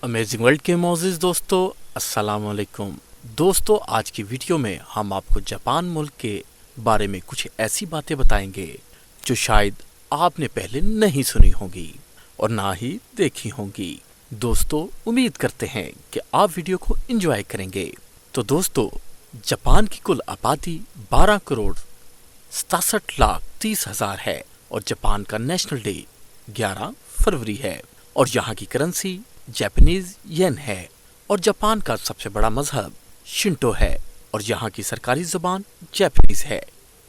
Amazing world के मोअज़्ज़िज़ दोस्तों, अस्सलाम वालेकुम। दोस्तों, आज की वीडियो में हम आपको जापान मुल्क के बारे में कुछ ऐसी बातें बताएंगे जो शायद आपने पहले नहीं सुनी होंगी और ना ही देखी होंगी। दोस्तों, उम्मीद करते हैं कि आप वीडियो को एंजॉय करेंगे। तो दोस्तों, जापान की कुल आबादी 12 करोड़ 67,30,000 है और जापान का नेशनल डे 11 फरवरी है और यहाँ की करेंसी जापानीज येन है और जापान का सबसे बड़ा मजहब शिंटो है और यहाँ की सरकारी जुबान जापानीज है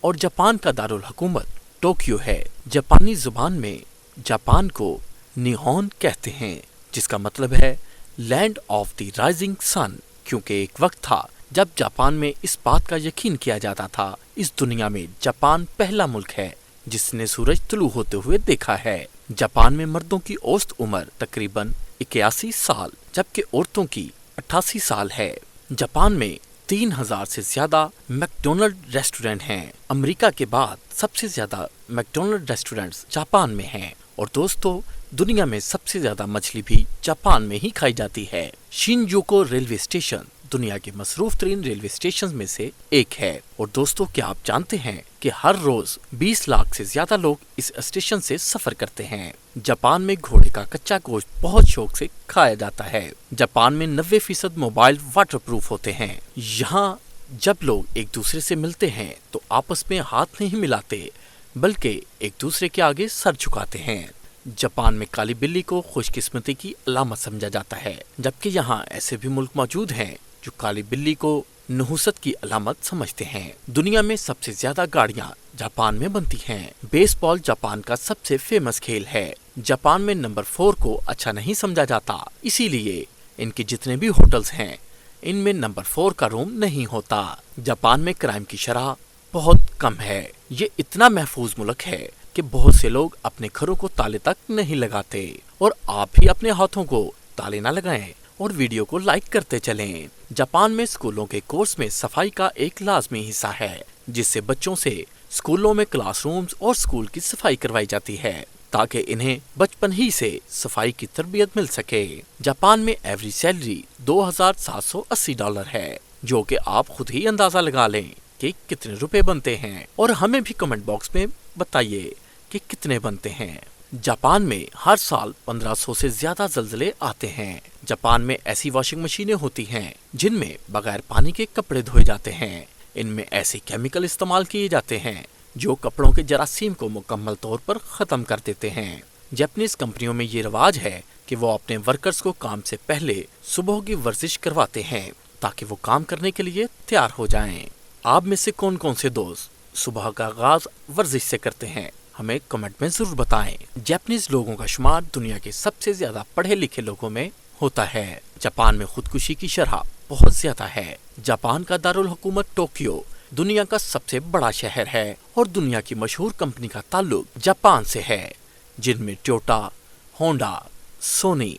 और जापान का दारुल हुकूमत टोक्यो है। जापानी जुबान में जापान को निहोन कहते हैं, जिसका मतलब है land of the rising sun, क्योंकि एक वक्त था जब जापान में इस बात का यकीन किया जाता था इस दुनिया में जापान पहला मुल्क है जिसने सूरज तुलू होते हुए देखा है। जापान में मर्दों की औसत उम्र तकरीबन 81 साल जबकि औरतों की 88 साल है। जापान में 3000 से ज्यादा मैकडोनल्ड रेस्टोरेंट हैं। अमेरिका के बाद सबसे ज्यादा मैकडोनल्ड रेस्टोरेंट्स जापान में हैं और दोस्तों, दुनिया में सबसे ज्यादा मछली भी जापान में ही खाई जाती है। शिनजुको रेलवे स्टेशन दुनिया के मसरूफ तरीन रेलवे स्टेशन में से एक है और दोस्तों, क्या आप जानते हैं कि हर रोज 20 लाख से ज्यादा लोग इस स्टेशन से सफर करते हैं। जापान में घोड़े का कच्चा गोश्त बहुत शौक से खाया जाता है। जापान में 90% मोबाइल वाटरप्रूफ होते हैं। यहाँ जब लोग एक दूसरे से मिलते हैं तो आपस में हाथ नहीं मिलाते बल्कि एक दूसरे के आगे सर झुकाते हैं। जापान में काली बिल्ली को खुशकिस्मती की अलामत समझा जाता है, जबकि यहाँ ऐसे भी मुल्क मौजूद हैं जो काली बिल्ली को नहुसत की अलामत समझते हैं। दुनिया में सबसे ज्यादा गाड़ियां जापान में बनती हैं। बेसबॉल जापान का सबसे फेमस खेल है। जापान में नंबर 4 को अच्छा नहीं समझा जाता, इसीलिए इनके जितने भी होटल्स हैं इनमें नंबर 4 का रूम नहीं होता। जापान में क्राइम की शरह बहुत कम है। ये इतना महफूज मुल्क है कि बहुत से लोग अपने घरों को ताले तक नहीं लगाते और आप भी अपने हाथों को ताले न लगाएं और वीडियो को लाइक करते चलें। जापान में स्कूलों के कोर्स में सफाई का एक लाजमी हिस्सा है, जिससे बच्चों से स्कूलों में क्लासरूम्स और स्कूल की सफाई करवाई जाती है ताकि इन्हें बचपन ही से सफाई की तरबियत मिल सके। जापान में एवरेज सैलरी $2,780 है, जो कि आप खुद ही अंदाजा लगा लें कि कितने रुपए बनते हैं और हमें भी कमेंट बॉक्स में बताइए कि कितने बनते हैं। जापान में हर साल 1500 से ज्यादा ज़लज़ले आते हैं। जापान में ऐसी वॉशिंग मशीनें होती हैं जिनमें बगैर पानी के कपड़े धोए जाते हैं। इनमें ऐसे केमिकल इस्तेमाल किए जाते हैं जो कपड़ों के जरासीम को मुकम्मल तौर पर ख़त्म कर देते हैं। जापानीज कंपनियों में ये रिवाज है कि वो अपने वर्कर्स को काम से पहले सुबह की वर्जिश करवाते हैं ताकि वो काम करने के लिए तैयार हो जाएं। आप में से कौन कौन से दोस्त सुबह का आगाज वर्जिश से करते हैं, हमें कमेंट में जरूर बताएं। जापानीज लोगों का शुमार दुनिया के सबसे ज्यादा पढ़े लिखे लोगों में होता है। जापान में खुदकुशी की शरह बहुत ज्यादा है। जापान का दारुल हुकूमत टोक्यो दुनिया का सबसे बड़ा शहर है और दुनिया की मशहूर कंपनी का ताल्लुक जापान से है, जिनमें टोयोटा, होंडा, सोनी,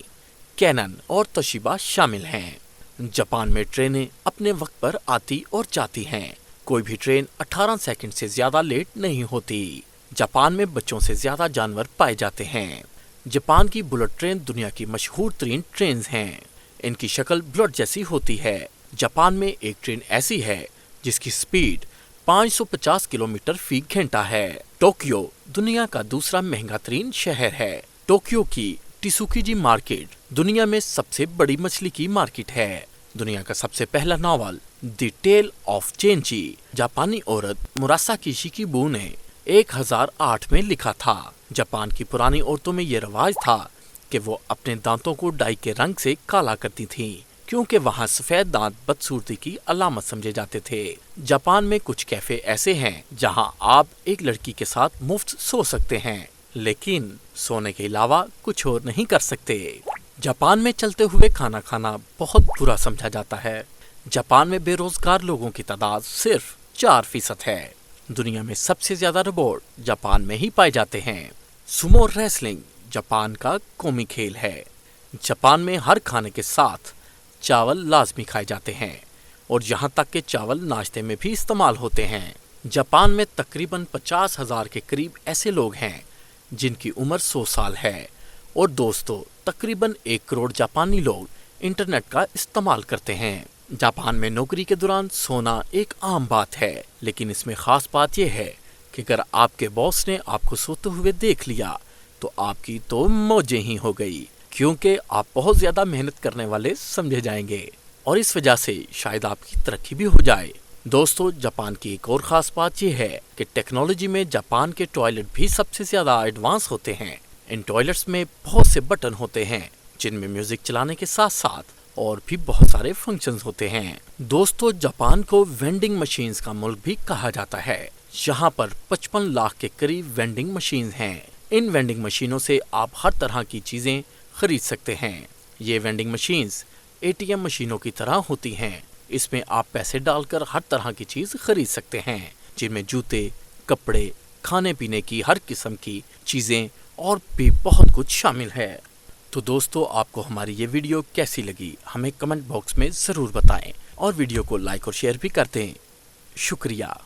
कैनन और तोशिबा शामिल हैं। जापान में ट्रेनें अपने वक्त पर आती और जाती हैं। कोई भी ट्रेन 18 सेकंड से ज्यादा लेट नहीं होती। जापान में बच्चों से ज्यादा जानवर पाए जाते हैं। जापान की बुलेट ट्रेन दुनिया की मशहूर तरीन ट्रेन हैं। इनकी शक्ल बुलेट जैसी होती है। जापान में एक ट्रेन ऐसी है जिसकी स्पीड 550 किलोमीटर फी घंटा है। टोक्यो दुनिया का दूसरा महंगा तरीन शहर है। टोक्यो की टिसुकिजी मार्केट दुनिया में सबसे बड़ी मछली की मार्केट है। दुनिया का सबसे पहला नावल द टेल ऑफ चेंजी जापानी औरत मुरासाकी शिकिबू ने 1008 में लिखा था। जापान की पुरानी औरतों में ये रिवाज था कि वो अपने दांतों को डाई के रंग से काला करती थीं, क्योंकि वहाँ सफेद दांत बदसूरती की अलामत समझे जाते थे। जापान में कुछ कैफे ऐसे हैं जहाँ आप एक लड़की के साथ मुफ्त सो सकते हैं, लेकिन सोने के अलावा कुछ और नहीं कर सकते। जापान में चलते हुए खाना खाना बहुत बुरा समझा जाता है। जापान में बेरोजगार लोगों की तादाद सिर्फ 4% है। दुनिया में सबसे ज्यादा रोबोट जापान में ही पाए जाते हैं। सुमो रेसलिंग जापान का कौमी खेल है। जापान में हर खाने के साथ चावल लाजमी खाए जाते हैं और यहाँ तक कि चावल नाश्ते में भी इस्तेमाल होते हैं। जापान में तकरीबन 50,000 के करीब ऐसे लोग हैं जिनकी उम्र 100 साल है और दोस्तों तकरीबन 1 करोड़ जापानी लोग इंटरनेट का इस्तेमाल करते हैं। जापान में नौकरी के दौरान सोना एक आम बात है, लेकिन इसमें खास बात यह है कि अगर आपके बॉस ने आपको सोते हुए देख लिया तो आपकी तो मौजें ही हो गई, क्योंकि आप बहुत ज्यादा मेहनत करने वाले समझे जाएंगे और इस वजह से शायद आपकी तरक्की भी हो जाए। दोस्तों जापान की एक और खास बात यह है कि टेक्नोलॉजी में जापान के टॉयलेट भी सबसे ज्यादा एडवांस होते हैं। इन टॉयलेट्स में बहुत से बटन होते हैं जिनमें म्यूजिक चलाने के साथ साथ और भी बहुत सारे फंक्शंस होते हैं। दोस्तों जापान को वेंडिंग मशीन्स का मुल्क भी कहा जाता है। यहाँ पर 55 लाख के करीब वेंडिंग मशीन्स हैं। इन वेंडिंग मशीनों से आप हर तरह की चीजें खरीद सकते हैं। ये वेंडिंग मशीन्स एटीएम मशीनों की तरह होती हैं। इसमें आप पैसे डालकर हर तरह की चीज खरीद सकते हैं, जिनमें जूते, कपड़े, खाने पीने की हर किस्म की चीजें और भी बहुत कुछ शामिल है। तो दोस्तों आपको हमारी ये वीडियो कैसी लगी हमें कमेंट बॉक्स में ज़रूर बताएं और वीडियो को लाइक और शेयर भी कर दें। शुक्रिया।